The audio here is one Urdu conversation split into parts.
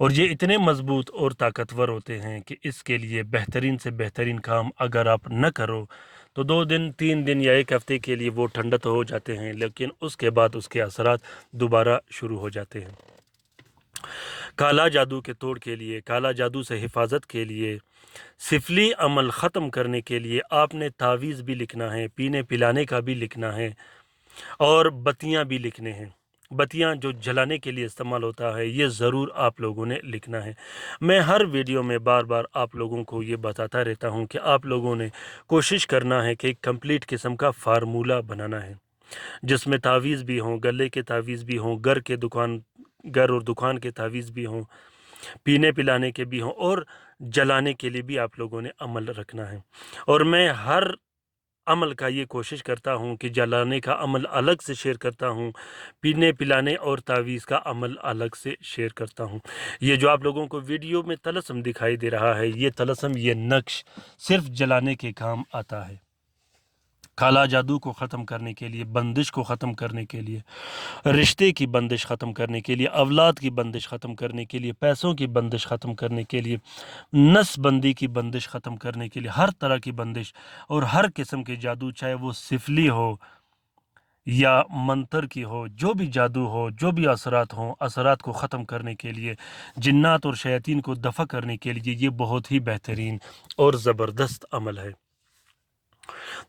اور یہ اتنے مضبوط اور طاقتور ہوتے ہیں کہ اس کے لیے بہترین سے بہترین کام اگر آپ نہ کرو تو 2 دن 3 دن یا 1 ہفتے کے لیے وہ ٹھنڈا تو ہو جاتے ہیں، لیکن اس کے بعد اس کے اثرات دوبارہ شروع ہو جاتے ہیں۔ کالا جادو کے توڑ کے لیے، کالا جادو سے حفاظت کے لیے، سفلی عمل ختم کرنے کے لیے آپ نے تعویذ بھی لکھنا ہے، پینے پلانے کا بھی لکھنا ہے، اور بتیاں بھی لکھنے ہیں۔ بتیاں جو جلانے کے لیے استعمال ہوتا ہے، یہ ضرور آپ لوگوں نے لکھنا ہے۔ میں ہر ویڈیو میں بار بار آپ لوگوں کو یہ بتاتا رہتا ہوں کہ آپ لوگوں نے کوشش کرنا ہے کہ ایک کمپلیٹ قسم کا فارمولہ بنانا ہے، جس میں تعویذ بھی ہوں، گلے کے تعویذ بھی ہوں، گھر اور دکان کے تعویذ بھی ہوں، پینے پلانے کے بھی ہوں، اور جلانے کے لیے بھی آپ لوگوں نے عمل رکھنا ہے۔ اور میں ہر عمل کا یہ کوشش کرتا ہوں کہ جلانے کا عمل الگ سے شیئر کرتا ہوں، پینے پلانے اور تعویذ کا عمل الگ سے شیئر کرتا ہوں۔ یہ جو آپ لوگوں کو ویڈیو میں طلسم دکھائی دے رہا ہے، یہ طلسم، یہ نقش صرف جلانے کے کام آتا ہے۔ کالا جادو کو ختم کرنے کے لیے، بندش کو ختم کرنے کے لیے، رشتے کی بندش ختم کرنے کے لیے، اولاد کی بندش ختم کرنے کے لیے، پیسوں کی بندش ختم کرنے کے لیے، نس بندی کی بندش ختم کرنے کے لیے، ہر طرح کی بندش اور ہر قسم کے جادو، چاہے وہ سفلی ہو یا منتر کی ہو، جو بھی جادو ہو، جو بھی اثرات ہوں، اثرات کو ختم کرنے کے لیے، جنات اور شیاطین کو دفع کرنے کے لیے یہ بہت ہی بہترین اور زبردست عمل ہے۔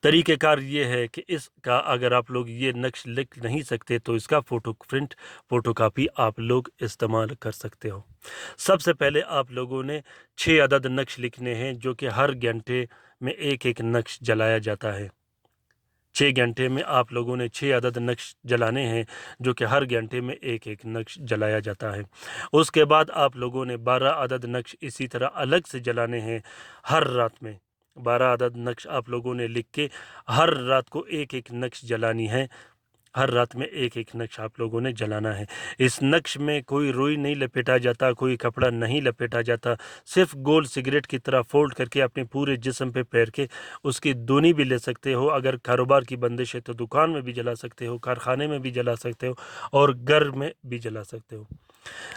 طریقہ کار یہ ہے کہ اس کا اگر آپ لوگ یہ نقش لکھ نہیں سکتے تو اس کا فوٹو کاپی آپ لوگ استعمال کر سکتے ہو۔ سب سے پہلے آپ لوگوں نے 6 عدد نقش لکھنے ہیں، جو کہ ہر گھنٹے میں ایک نقش جلایا جاتا ہے۔ 6 گھنٹے میں آپ لوگوں نے 6 عدد نقش جلانے ہیں، جو کہ ہر گھنٹے میں ایک نقش جلایا جاتا ہے۔ اس کے بعد آپ لوگوں نے 12 عدد نقش اسی طرح الگ سے جلانے ہیں ہر رات میں۔ 12 عدد نقش آپ لوگوں نے لکھ کے ہر رات کو ایک نقش جلانی ہے، ہر رات میں ایک نقش آپ لوگوں نے جلانا ہے۔ اس نقش میں کوئی روئی نہیں لپیٹا جاتا، کوئی کپڑا نہیں لپیٹا جاتا، صرف گول سگریٹ کی طرح فولڈ کر کے اپنے پورے جسم پہ پیر کے اس کی دونی بھی لے سکتے ہو۔ اگر کاروبار کی بندش ہے تو دکان میں بھی جلا سکتے ہو، کارخانے میں بھی جلا سکتے ہو، اور گھر میں بھی جلا سکتے ہو۔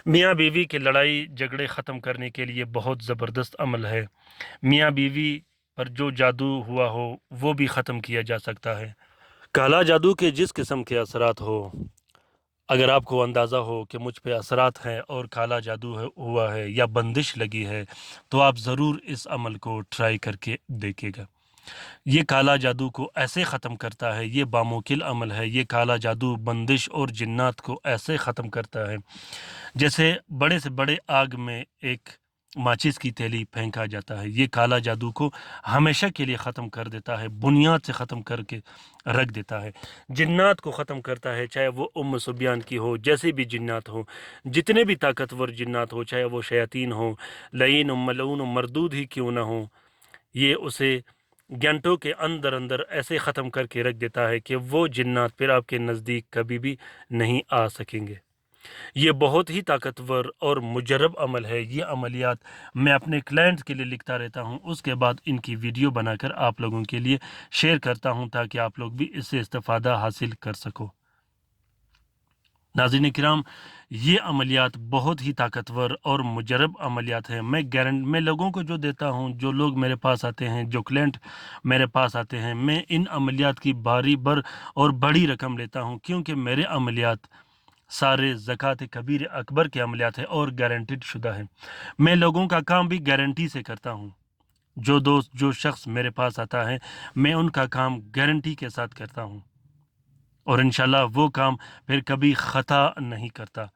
میاں بیوی کے لڑائی جھگڑے ختم کرنے کے لیے بہت زبردست عمل ہے۔ میاں بیوی پر جو جادو ہوا ہو وہ بھی ختم کیا جا سکتا ہے۔ کالا جادو کے جس قسم کے اثرات ہو، اگر آپ کو اندازہ ہو کہ مجھ پہ اثرات ہیں اور کالا جادو ہوا ہے یا بندش لگی ہے، تو آپ ضرور اس عمل کو ٹرائی کر کے دیکھے گا۔ یہ کالا جادو کو ایسے ختم کرتا ہے، یہ باموکل عمل ہے۔ یہ کالا جادو بندش اور جنات کو ایسے ختم کرتا ہے جیسے بڑے سے بڑے آگ میں ایک ماچس کی تیلی پھینکا جاتا ہے۔ یہ کالا جادو کو ہمیشہ کے لیے ختم کر دیتا ہے، بنیاد سے ختم کر کے رکھ دیتا ہے۔ جنات کو ختم کرتا ہے، چاہے وہ سبیان کی ہو، جیسے بھی جنات ہوں، جتنے بھی طاقتور جنات ہو، چاہے وہ شیاطین ہوں، لعین ملعون مردود ہی کیوں نہ ہوں، یہ اسے گھنٹوں کے اندر ایسے ختم کر کے رکھ دیتا ہے کہ وہ جنات پھر آپ کے نزدیک کبھی بھی نہیں آ سکیں گے۔ یہ بہت ہی طاقتور اور مجرب عمل ہے۔ یہ عملیات میں اپنے کلائنٹ کے لیے لکھتا رہتا ہوں، اس کے بعد ان کی ویڈیو بنا کر آپ لوگوں کے لیے شیئر کرتا ہوں تاکہ آپ لوگ بھی اس سے استفادہ حاصل کر سکو۔ ناظرین کرام، یہ عملیات بہت ہی طاقتور اور مجرب عملیات ہیں۔ میں لوگوں کو جو دیتا ہوں، جو لوگ میرے پاس آتے ہیں، جو کلائنٹ میرے پاس آتے ہیں، میں ان عملیات کی باری بر اور بڑی رقم لیتا ہوں، کیونکہ میرے عملیات سارے زکوٰۃ کبیر اکبر کے عملیات ہیں اور گارنٹیڈ شدہ ہیں۔ میں لوگوں کا کام بھی گارنٹی سے کرتا ہوں۔ جو شخص میرے پاس آتا ہے، میں ان کا کام گارنٹی کے ساتھ کرتا ہوں، اور انشاءاللہ وہ کام پھر کبھی خطا نہیں کرتا۔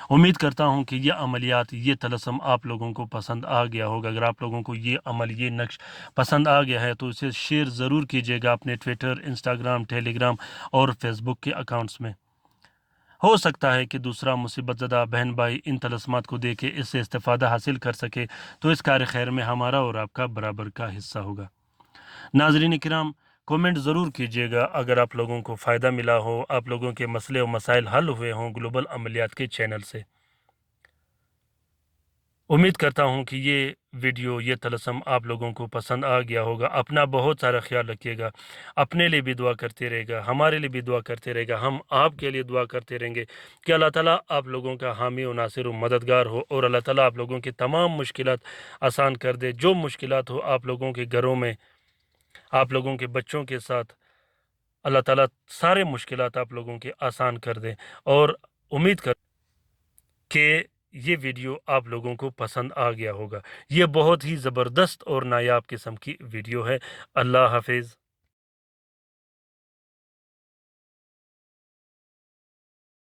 امید کرتا ہوں کہ یہ عملیات، یہ طلسم آپ لوگوں کو پسند آ گیا ہوگا۔ اگر آپ لوگوں کو یہ عمل، یہ نقش پسند آ گیا ہے تو اسے شیئر ضرور کیجیے گا اپنے ٹویٹر، انسٹاگرام، ٹیلی گرام اور فیس بک کے اکاؤنٹس میں۔ ہو سکتا ہے کہ دوسرا مصیبت زدہ بہن بھائی ان طلسمات کو دے کے اس سے استفادہ حاصل کر سکے، تو اس کار خیر میں ہمارا اور آپ کا برابر کا حصہ ہوگا۔ ناظرین کرام، کومنٹ ضرور کیجیے گا اگر آپ لوگوں کو فائدہ ملا ہو، آپ لوگوں کے مسئلے و مسائل حل ہوئے ہوں گلوبل عملیات کے چینل سے۔ امید کرتا ہوں کہ یہ ویڈیو یہ طلسم آپ لوگوں کو پسند آ گیا ہوگا۔ اپنا بہت سارا خیال رکھیے گا، اپنے لیے بھی دعا کرتے رہے گا، ہمارے لیے بھی دعا کرتے رہے گا، ہم آپ کے لیے دعا کرتے رہیں گے کہ اللہ تعالیٰ آپ لوگوں کا حامی و ناصر و مددگار ہو، اور اللہ تعالیٰ آپ لوگوں کی تمام مشکلات آسان کر دے۔ جو مشکلات ہو آپ لوگوں کے گھروں میں، آپ لوگوں کے بچوں کے ساتھ، اللہ تعالیٰ سارے مشکلات آپ لوگوں کے آسان کر دے، اور امید کر کہ یہ ویڈیو آپ لوگوں کو پسند آ گیا ہوگا۔ یہ بہت ہی زبردست اور نایاب قسم کی ویڈیو ہے۔ اللہ حافظ۔